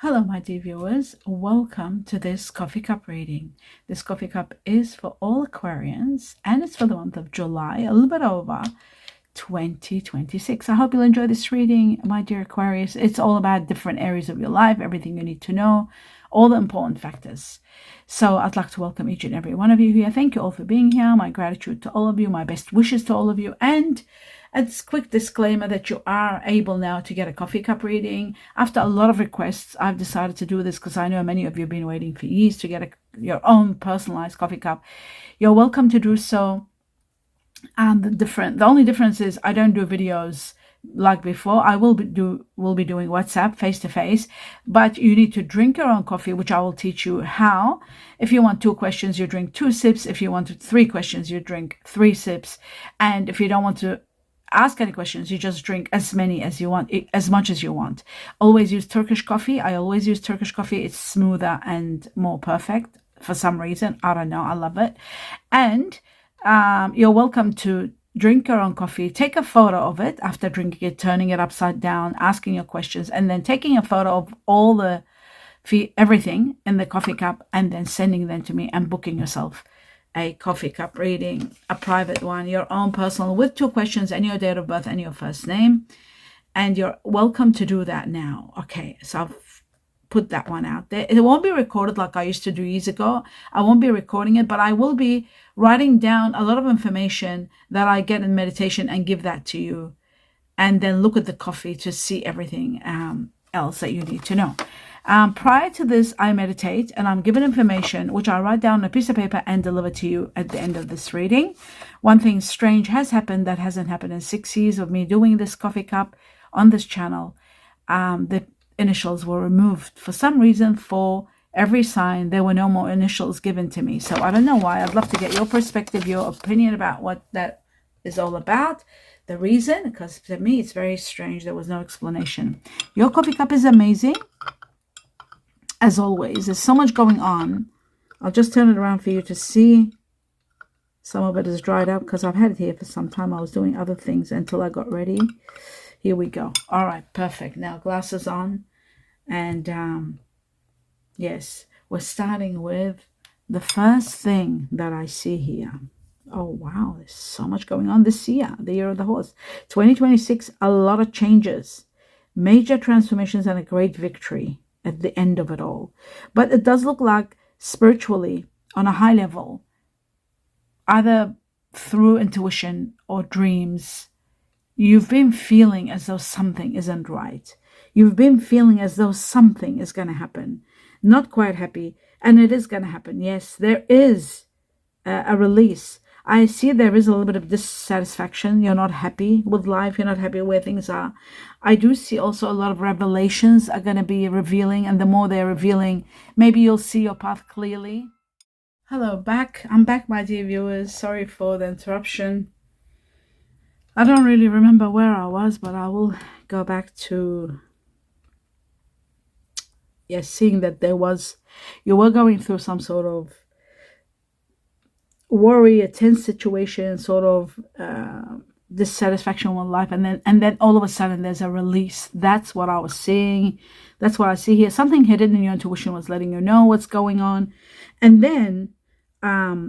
Hello, my dear viewers. Welcome to this coffee cup reading. This coffee cup is for all Aquarians and it's for the month of July, a little bit over 2026. I hope you'll enjoy this reading, my dear Aquarius. It's all about different areas of your life, everything you need to know, all the important factors. So I'd like to welcome each and every one of you here. Thank you all for being here. My gratitude to all of you, my best wishes to all of you, and a quick disclaimer that you are able now to get a coffee cup reading. After a lot of requests, I've decided to do this because I know many of you have been waiting for years to get your own personalized coffee cup. You're welcome to do so. And the only difference is I don't do videos like before. I will be doing WhatsApp face-to-face, but you need to drink your own coffee, which I will teach you how. If you want 2 questions, you drink 2 sips. If you want 3 questions, you drink 3 sips. And if you don't want to ask any questions, you just drink as many as you want, as much as you want. Always use Turkish coffee. I always use Turkish coffee. It's smoother and more perfect for some reason. I don't know. I love it. And you're welcome to drink your own coffee. Take a photo of it after drinking it, turning it upside down, asking your questions, and then taking a photo of all the everything in the coffee cup and then sending them to me and booking yourself a coffee cup reading, a private one, your own personal, with 2 questions and your date of birth and your first name. And you're welcome to do that now. Okay, so I've put that one out there. It won't be recorded like I used to do years ago. I won't be recording it, but I will be writing down a lot of information that I get in meditation and give that to you. And then look at the coffee to see everything else that you need to know. Prior to this, I meditate and I'm given information which I write down on a piece of paper and deliver to you at the end of this reading. One thing strange has happened that hasn't happened in 6 years of me doing this coffee cup on this channel. The initials were removed for some reason. For every sign, there were no more initials given to me. So I don't know why. I'd love to get your perspective, your opinion about what that is all about. The reason, because to me it's very strange. There was no explanation. Your coffee cup is amazing. As always, there's so much going on. I'll just turn it around for you to see. Some of it is dried up because I've had it here for some time. I was doing other things until I got ready. Here we go. All right, perfect. Now glasses on. And yes, we're starting with the first thing that I see here. Oh, wow. There's so much going on this year, the year of the horse. 2026, a lot of changes, major transformations, and a great victory at the end of it all. But it does look like spiritually, on a high level, either through intuition or dreams, you've been feeling as though something isn't right. You've been feeling as though something is going to happen. Not quite happy, and it is going to happen. Yes, there is a release. I see there is a little bit of dissatisfaction. You're not happy with life. You're not happy where things are. I do see also a lot of revelations are going to be revealing, and the more they're revealing, maybe you'll see your path clearly. Hello, back. I'm back, my dear viewers. Sorry for the interruption. I don't really remember where I was, but I will go back to, yes, seeing that you were going through some sort of worry, a tense situation, sort of dissatisfaction with life, and then all of a sudden there's a release. That's what I was seeing. That's what I see here. Something hidden in your intuition was letting you know what's going on. And then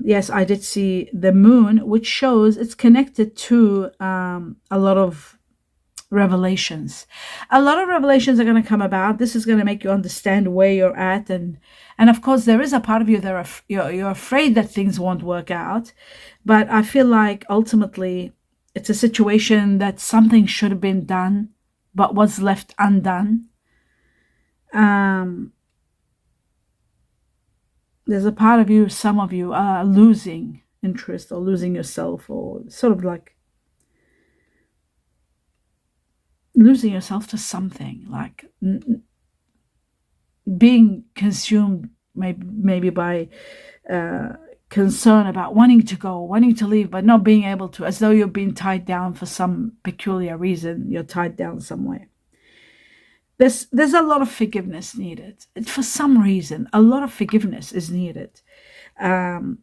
yes, I did see the moon, which shows it's connected to a lot of revelations. A lot of revelations are going to come about. This is going to make you understand where you're at, and of course there is a part of you that you're afraid that things won't work out, but I feel like ultimately it's a situation that something should have been done but was left undone. There's a part of you, some of you are losing interest or losing yourself, or sort of like losing yourself to something, like being consumed maybe by concern about wanting to go, wanting to leave, but not being able to, as though you're being tied down for some peculiar reason. You're tied down somewhere. There's a lot of forgiveness needed. For some reason, a lot of forgiveness is needed to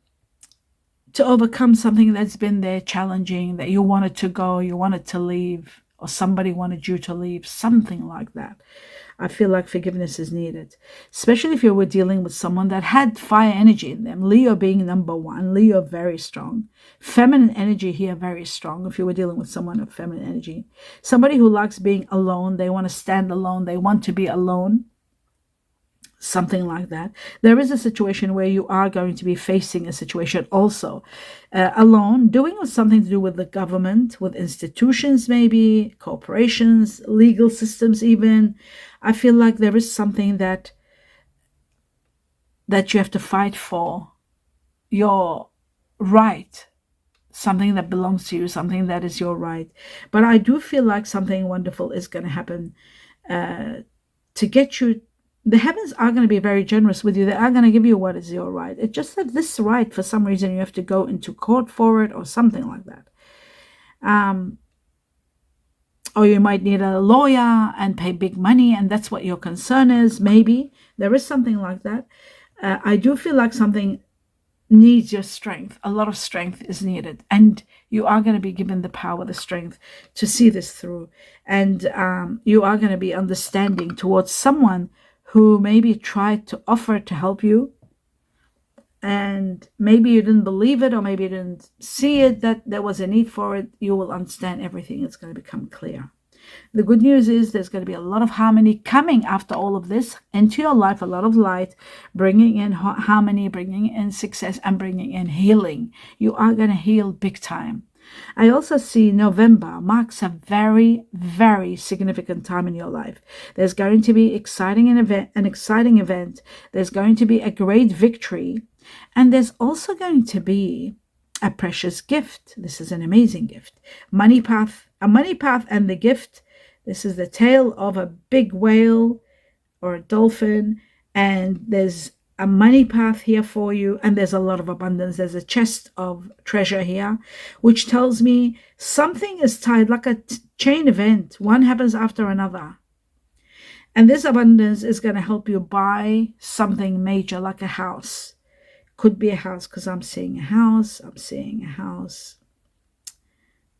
overcome something that's been there challenging, that you wanted to go, you wanted to leave, or somebody wanted you to leave, something like that. I feel like forgiveness is needed, especially if you were dealing with someone that had fire energy in them. Leo being number one, Leo very strong. Feminine energy here very strong if you were dealing with someone of feminine energy. Somebody who likes being alone, they want to stand alone, they want to be alone. Something like that. There is a situation where you are going to be facing a situation also alone, doing something to do with the government, with institutions, maybe corporations, legal systems even. I feel like there is something that you have to fight for, your right, something that belongs to you, something that is your right. But I do feel like something wonderful is going to happen to get you. The heavens are going to be very generous with you. They are going to give you what is your right. It's just that this right, for some reason, you have to go into court for it or something like that. Or you might need a lawyer and pay big money, and that's what your concern is. Maybe there is something like that. I do feel like something needs your strength. A lot of strength is needed, and you are going to be given the power, the strength to see this through. And you are going to be understanding towards someone who maybe tried to offer to help you, and maybe you didn't believe it, or maybe you didn't see it, that there was a need for it. You will understand everything. It's going to become clear. The good news is there's going to be a lot of harmony coming after all of this into your life, a lot of light, bringing in harmony, bringing in success, and bringing in healing. You are going to heal big time. I also see November marks a very, very significant time in your life. There's going to be an exciting event. There's going to be a great victory. And there's also going to be a precious gift. This is an amazing gift. A money path and the gift. This is the tail of a big whale or a dolphin. And there's a money path here for you, and there's a lot of abundance. There's a chest of treasure here, which tells me something is tied, like a chain event. One happens after another. And this abundance is going to help you buy something major, like a house. Could be a house, because I'm seeing a house. I'm seeing a house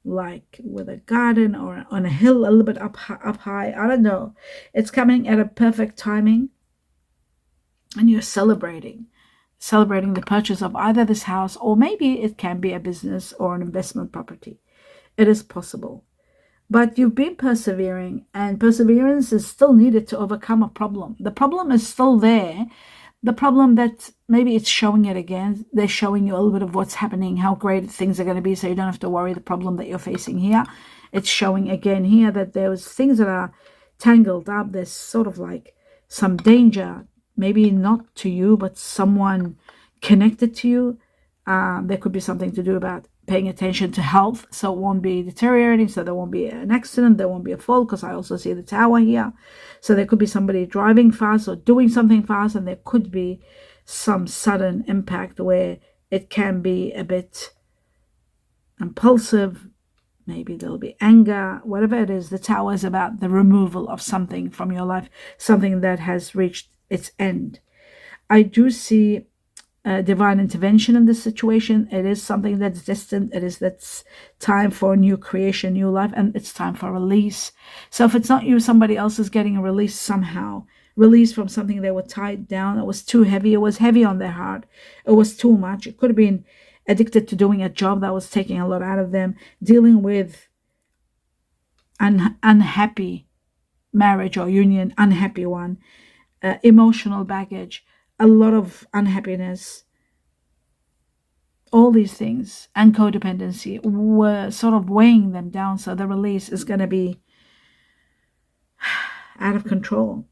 like with a garden or on a hill, a little bit up high. I don't know. It's coming at a perfect timing. And you're celebrating the purchase of either this house, or maybe it can be a business or an investment property. It is possible. But you've been persevering, and perseverance is still needed to overcome a problem. The problem is still there. The problem that maybe it's showing it again. They're showing you a little bit of what's happening, how great things are going to be, so you don't have to worry the problem that you're facing here. It's showing again here that there's things that are tangled up. There's sort of like some danger, maybe not to you, but someone connected to you. There could be something to do about paying attention to health, so it won't be deteriorating, so there won't be an accident, there won't be a fall, because I also see the tower here. So there could be somebody driving fast or doing something fast, and there could be some sudden impact where it can be a bit impulsive. Maybe there'll be anger, whatever it is. The tower is about the removal of something from your life, something that has reached its end. I do see divine intervention in this situation. It is something that's distant. That's time for new creation, new life, and it's time for release. So if it's not you, somebody else is getting a release somehow. Release from something they were tied down. It was too heavy. It was heavy on their heart. It was too much. It could have been addicted to doing a job that was taking a lot out of them, dealing with an unhappy marriage or union, unhappy one. Emotional baggage, a lot of unhappiness, all these things, and codependency were sort of weighing them down. So the release is going to be out of control.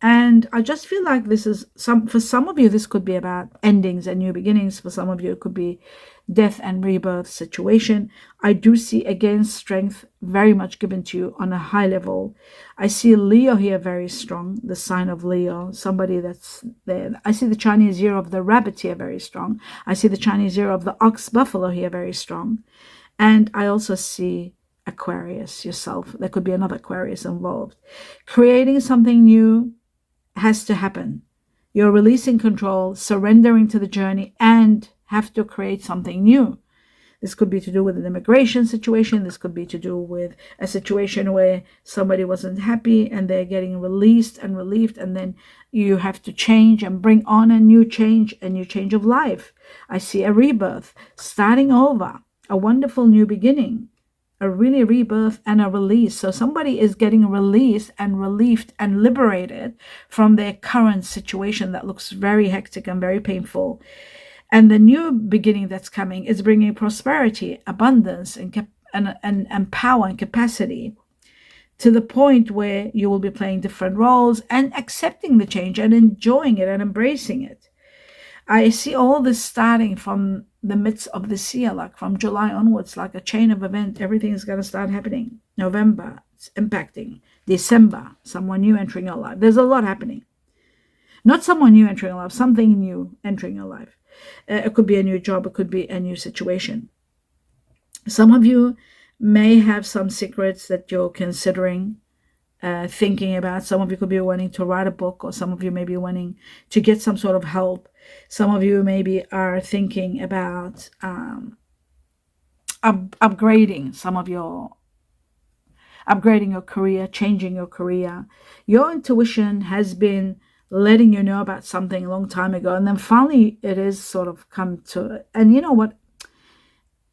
And I just feel like this is for some of you, this could be about endings and new beginnings. For some of you, it could be death and rebirth situation. I do see again strength very much given to you on a high level. I see Leo here very strong, the sign of Leo, somebody that's there. I see the Chinese year of the rabbit here very strong. I see the Chinese year of the ox buffalo here very strong. And I also see Aquarius, yourself. There could be another Aquarius involved. Creating something new has to happen. You're releasing control, surrendering to the journey, and have to create something new. This could be to do with an immigration situation. This could be to do with a situation where somebody wasn't happy and they're getting released and relieved, and then you have to change and bring on a new change of life. I see a rebirth, starting over, a wonderful new beginning, a really rebirth and a release. So somebody is getting released and relieved and liberated from their current situation that looks very hectic and very painful. And the new beginning that's coming is bringing prosperity, abundance, and power and capacity, to the point where you will be playing different roles and accepting the change and enjoying it and embracing it. I see all this starting from the midst of this year, like from July onwards, like a chain of events. Everything is going to start happening. November, it's impacting. December, someone new entering your life. There's a lot happening. Not someone new entering your life, something new entering your life. It could be a new job. It could be a new situation. Some of you may have some secrets that you're considering thinking about. Some of you could be wanting to write a book, or some of you may be wanting to get some sort of help. Some of you maybe are thinking about upgrading your career, changing your career. Your intuition has been letting you know about something a long time ago, and then finally it is sort of come to it. And you know what?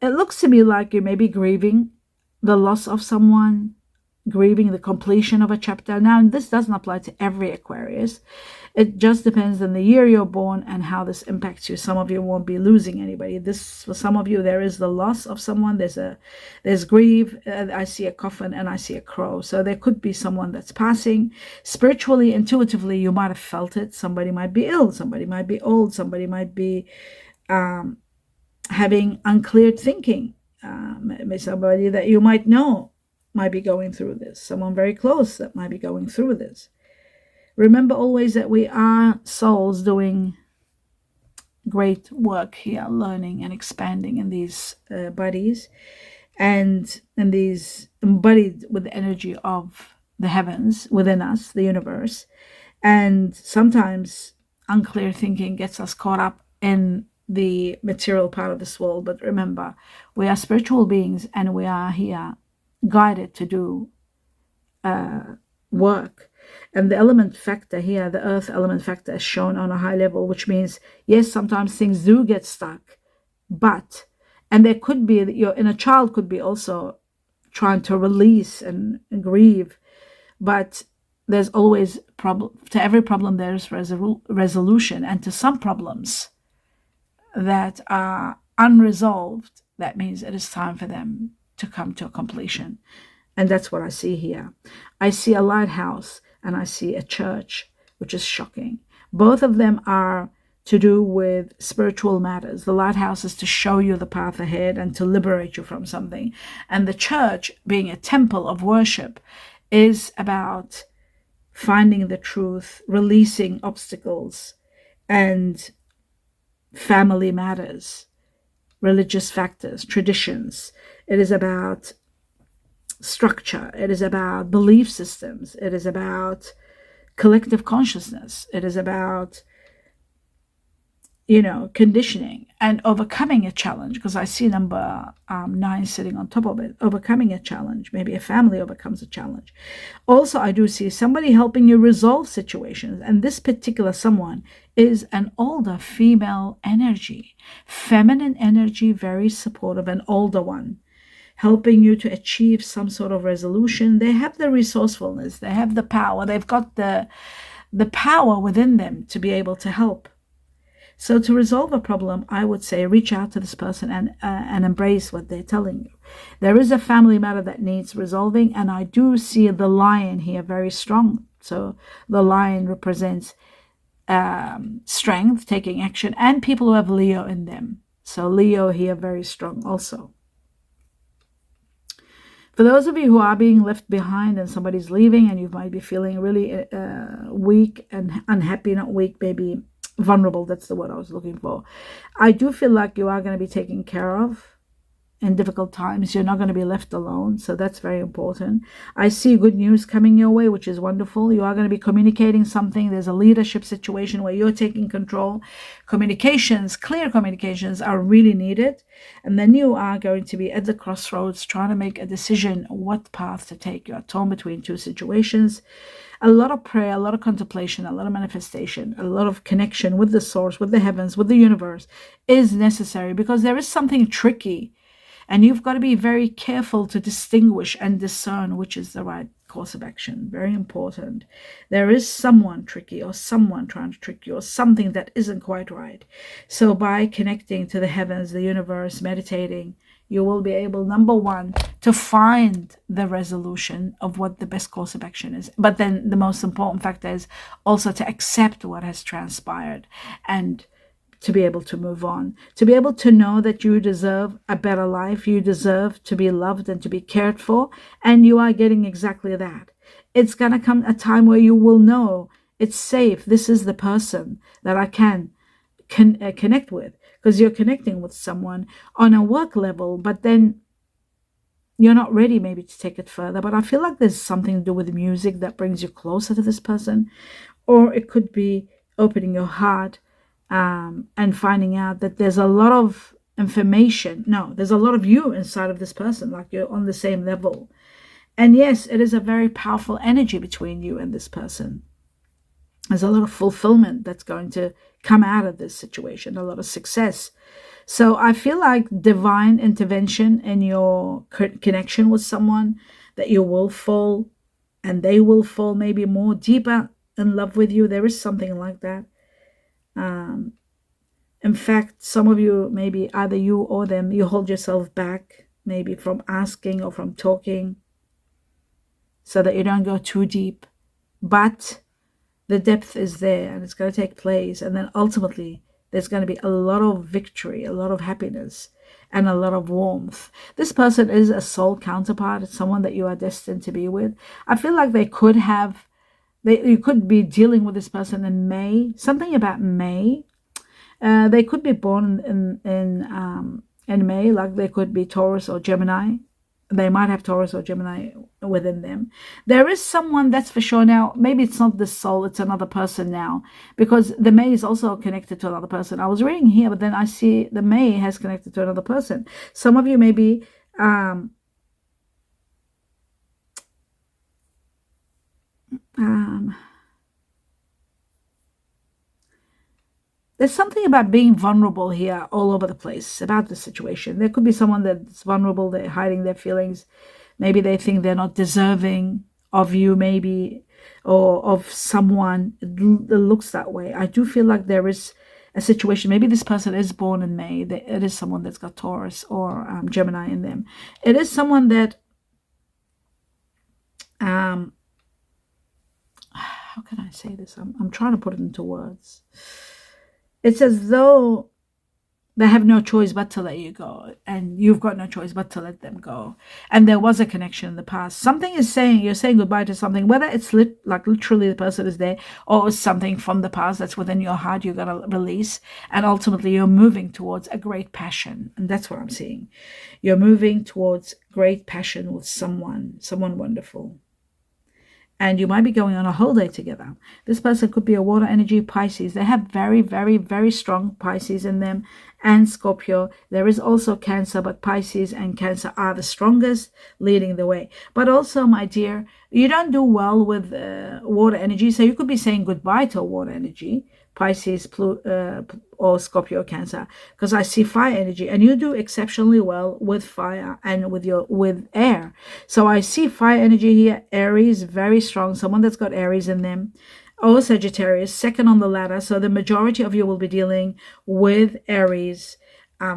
It looks to me like you may be grieving the loss of someone, grieving the completion of a chapter. Now, this doesn't apply to every Aquarius. It just depends on the year you're born and how this impacts you. Some of you won't be losing anybody. This, for some of you, there is the loss of someone. There's grief. I see a coffin and I see a crow. So there could be someone that's passing. Spiritually, intuitively, you might have felt it. Somebody might be ill. Somebody might be old. Somebody might be having uncleared thinking. Somebody that you might know might be going through this. Someone very close that might be going through this. Remember always that we are souls doing great work here, learning and expanding in these bodies, and these embodied with the energy of the heavens within us, the universe. And sometimes unclear thinking gets us caught up in the material part of this world. But remember, we are spiritual beings and we are here guided to do work. And the element factor here, the earth element factor, is shown on a high level, which means, yes, sometimes things do get stuck, and there could be, your inner child could be also trying to release and grieve, but there's always to every problem there's resolution, and to some problems that are unresolved, that means it is time for them to come to a completion. And that's what I see here. I see a lighthouse and I see a church, which is shocking. Both of them are to do with spiritual matters. The lighthouse is to show you the path ahead and to liberate you from something. And the church, being a temple of worship, is about finding the truth, releasing obstacles, and family matters, religious factors, traditions. It is about structure. It is about belief systems. It is about collective consciousness. It is about, conditioning and overcoming a challenge, because I see number 9 sitting on top of it, overcoming a challenge. Maybe a family overcomes a challenge. Also, I do see somebody helping you resolve situations, and this particular someone is an older female energy, feminine energy, very supportive, an older one, helping you to achieve some sort of resolution. They have the resourcefulness, they have the power, they've got the power within them to be able to help. So to resolve a problem, I would say reach out to this person and embrace what they're telling you. There is a family matter that needs resolving, and I do see the lion here very strong. So the lion represents strength, taking action, and people who have Leo in them. So Leo here very strong also. For those of you who are being left behind and somebody's leaving and you might be feeling really weak and unhappy, not weak, maybe vulnerable, that's the word I was looking for. I do feel like you are going to be taken care of. in difficult times. You're not going to be left alone. So that's very important. I see good news coming your way, which is wonderful. You are going to be communicating something. There's a leadership situation where you're taking control. Communications, clear communications are really needed. And then you are going to be at the crossroads trying to make a decision what path to take. You're torn between two situations. A lot of prayer, a lot of contemplation, a lot of manifestation, a lot of connection with the source, with the heavens, with the universe is necessary, because there is something tricky. And you've got to be very careful to distinguish and discern which is the right course of action. Very important. There is someone tricky, or someone trying to trick you, or something that isn't quite right. So by connecting to the heavens, the universe, meditating, you will be able, number one, to find the resolution of what the best course of action is. But then the most important factor is also to accept what has transpired and to be able to move on, to be able to know that you deserve a better life, you deserve to be loved and to be cared for, and you are getting exactly that. It's going to come a time where you will know it's safe. This is the person that I can connect with, because you're connecting with someone on a work level, but then you're not ready maybe to take it further. But I feel like there's something to do with music that brings you closer to this person, or it could be opening your heart, and finding out that there's a lot of information. No, there's a lot of you inside of this person, like you're on the same level. And yes, it is a very powerful energy between you and this person. There's a lot of fulfillment that's going to come out of this situation, a lot of success. So I feel like divine intervention in your connection with someone, that you will fall and they will fall maybe more deeper in love with you. There is something like that. In fact, some of you, maybe either you or them, you hold yourself back maybe from asking or from talking so that you don't go too deep. But the depth is there, and it's going to take place. And then ultimately, there's going to be a lot of victory, a lot of happiness, and a lot of warmth. This person is a soul counterpart. It's someone that you are destined to be with. I feel like you could be dealing with this person in May. Something about May. They could be born in May, like they could be Taurus or Gemini. They might have Taurus or Gemini within them. There is someone, that's for sure. Now, maybe it's not this soul, it's another person now, because the May is also connected to another person. I was reading here, but then I see the May has connected to another person. Some of you may be there's something about being vulnerable here all over the place about the situation. There could be someone that's vulnerable, they're hiding their feelings. Maybe they think they're not deserving of you, maybe, or of someone that looks that way. I do feel like there is a situation. Maybe this person is born in May. It is someone that's got Taurus or Gemini in them. It is someone that, how can I say this? I'm trying to put it into words. It's as though they have no choice but to let you go, and you've got no choice but to let them go. And there was a connection in the past. Something is saying, you're saying goodbye to something, whether it's like literally the person is there, or it's something from the past that's within your heart you're going to release. And ultimately you're moving towards a great passion. And that's what I'm seeing. You're moving towards great passion with someone wonderful. And you might be going on a holiday together. This person could be a water energy, Pisces. They have very, very, very strong Pisces in them, and Scorpio. There is also Cancer, but Pisces and Cancer are the strongest, leading the way. But also, my dear, you don't do well with water energy. So you could be saying goodbye to a water energy, Pisces, or Scorpio, Cancer, because I see fire energy, and you do exceptionally well with fire and with air. So I see fire energy here. Aries, very strong, someone that's got Aries in them. Or Sagittarius, second on the ladder. So the majority of you will be dealing with Aries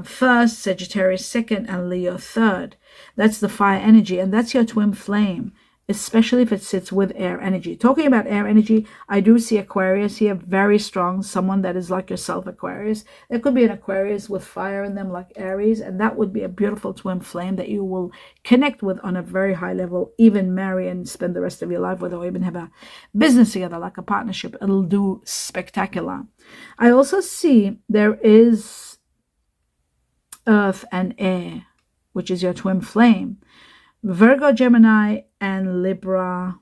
first, Sagittarius second, and Leo third. That's the fire energy, and that's your twin flame, especially if it sits with air energy. Talking about air energy, I do see Aquarius here, very strong, someone that is like yourself, Aquarius. There could be an Aquarius with fire in them like Aries, and that would be a beautiful twin flame that you will connect with on a very high level, even marry and spend the rest of your life with, or even have a business together, like a partnership. It'll do spectacular. I also see there is earth and air. which is your twin flame. Virgo, Gemini, and Libra,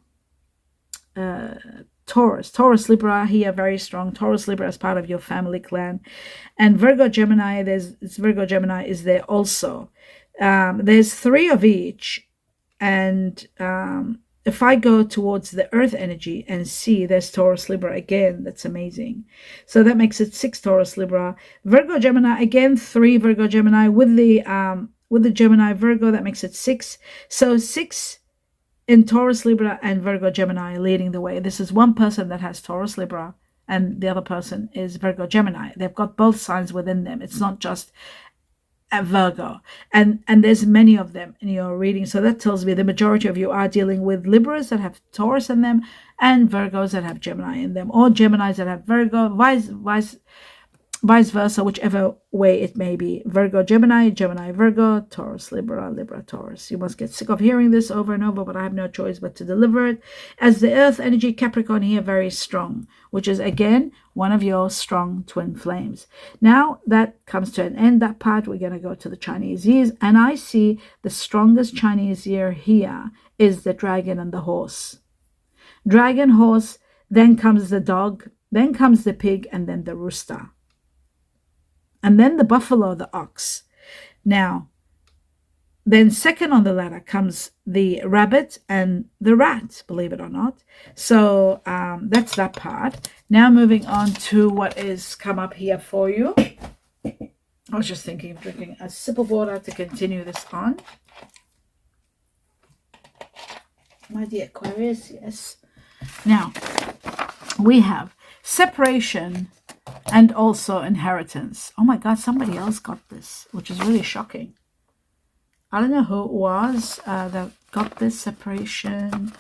Taurus. Taurus, Libra here, very strong. Taurus, Libra as part of your family clan. And Virgo, Gemini, Virgo, Gemini is there also. There's 3 of each. And if I go towards the earth energy and see there's Taurus, Libra again, that's amazing. So that makes it 6 Taurus, Libra. Virgo, Gemini, again, 3 Virgo, Gemini with the Gemini, Virgo, that makes it 6. So 6 in Taurus, Libra, and Virgo, Gemini leading the way. This is one person that has Taurus, Libra, and the other person is Virgo, Gemini. They've got both signs within them. It's not just a Virgo. And there's many of them in your reading. So that tells me the majority of you are dealing with Libras that have Taurus in them and Virgos that have Gemini in them, or Geminis that have Virgo, vice versa, whichever way it may be. Virgo, Gemini, Gemini, Virgo, Taurus, Libra, Libra, Taurus. You must get sick of hearing this over and over, but I have no choice but to deliver it. As the earth energy, Capricorn here, very strong, which is again one of your strong twin flames. Now that comes to an end, that part. We're going to go to the Chinese years, and I see the strongest Chinese year here is the dragon and the horse. Dragon, horse, then comes the dog, then comes the pig, and then the rooster. And then the buffalo, the ox. Now, then second on the ladder comes the rabbit and the rat, believe it or not. So that's that part. Now moving on to what is come up here for you. I was just thinking of drinking a sip of water to continue this on. My dear Aquarius, yes. Now, we have separation and also inheritance. Oh my God, somebody else got this, which is really shocking. I don't know who it was that got this separation.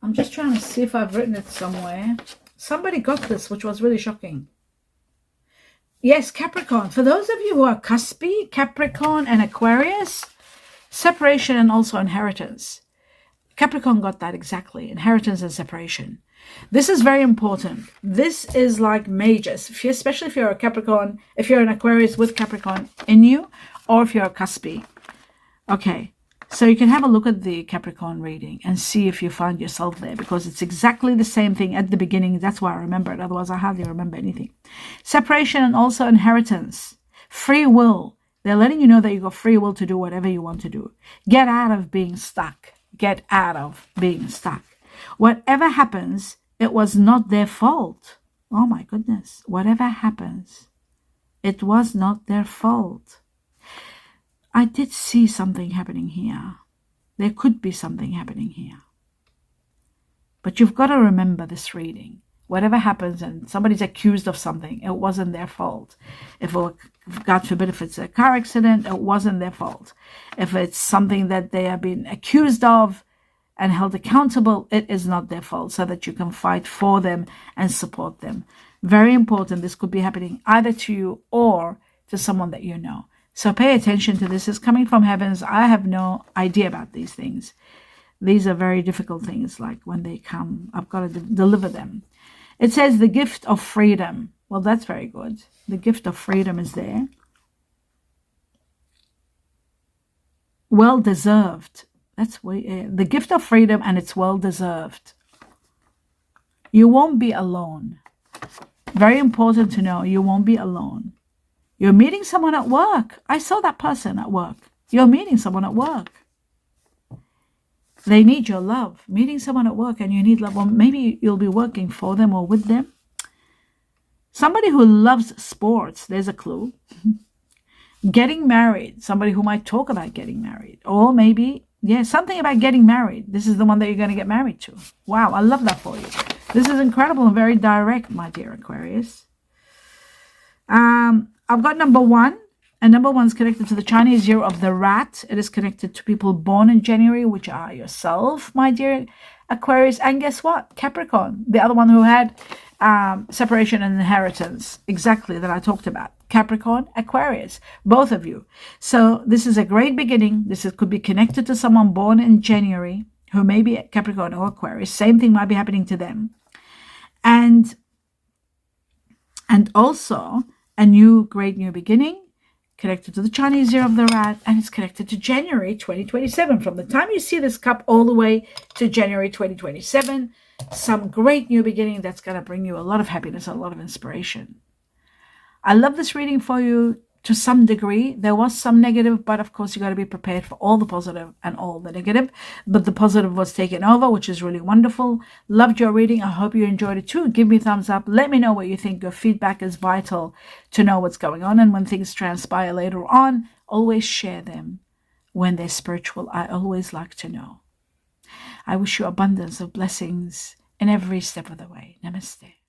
I'm just trying to see if I've written it somewhere. Somebody got this, which was really shocking. Yes, Capricorn. For those of you who are cuspy, Capricorn and Aquarius, separation and also inheritance. Capricorn got that exactly, inheritance and separation. This is very important. This is like major, especially if you're a Capricorn, if you're an Aquarius with Capricorn in you, or if you're a cuspy. Okay, so you can have a look at the Capricorn reading and see if you find yourself there, because it's exactly the same thing at the beginning. That's why I remember it. Otherwise, I hardly remember anything. Separation and also inheritance. Free will. They're letting you know that you got free will to do whatever you want to do. Get out of being stuck. Get out of being stuck. Whatever happens, it was not their fault. Oh my goodness. Whatever happens, it was not their fault. I did see something happening here. There could be something happening here. But you've got to remember this reading. Whatever happens and somebody's accused of something, it wasn't their fault. If God forbid, if it's a car accident, it wasn't their fault. If it's something that they have been accused of and held accountable, it is not their fault, so that you can fight for them and support them. Very important. This could be happening either to you or to someone that you know. So pay attention to this. It's coming from heavens. I have no idea about these things. These are very difficult things. Like when they come, I've got to deliver them. It says the gift of freedom. Well, that's very good. The gift of freedom is there. Well deserved. That's the gift of freedom, and it's well deserved. You won't be alone. Very important to know, you won't be alone. You're meeting someone at work. I saw that person at work. You're meeting someone at work. They need your love. Meeting someone at work and you need love. Or maybe you'll be working for them or with them. Somebody who loves sports. There's a clue. Getting married. Somebody who might talk about getting married. Or maybe, something about getting married. This is the one that you're going to get married to. Wow, I love that for you. This is incredible and very direct, my dear Aquarius. I've got number 1. And number 1 is connected to the Chinese year of the rat. It is connected to people born in January, which are yourself, my dear Aquarius. And guess what? Capricorn, the other one who had separation and inheritance, exactly that I talked about. Capricorn, Aquarius, both of you. So this is a great beginning. Could be connected to someone born in January who may be Capricorn or Aquarius. Same thing might be happening to them. And also a great new beginning. connected to the Chinese Year of the Rat, and it's connected to January 2027. From the time you see this cup all the way to January 2027, some great new beginning that's going to bring you a lot of happiness, a lot of inspiration. I love this reading for you to some degree. There was some negative, but of course you got to be prepared for all the positive and all the negative. But the positive was taken over, which is really wonderful. Loved your reading. I hope you enjoyed it too. Give me a thumbs up. Let me know what you think. Your feedback is vital to know what's going on. And when things transpire later on, always share them. When they're spiritual, I always like to know. I wish you abundance of blessings in every step of the way. Namaste.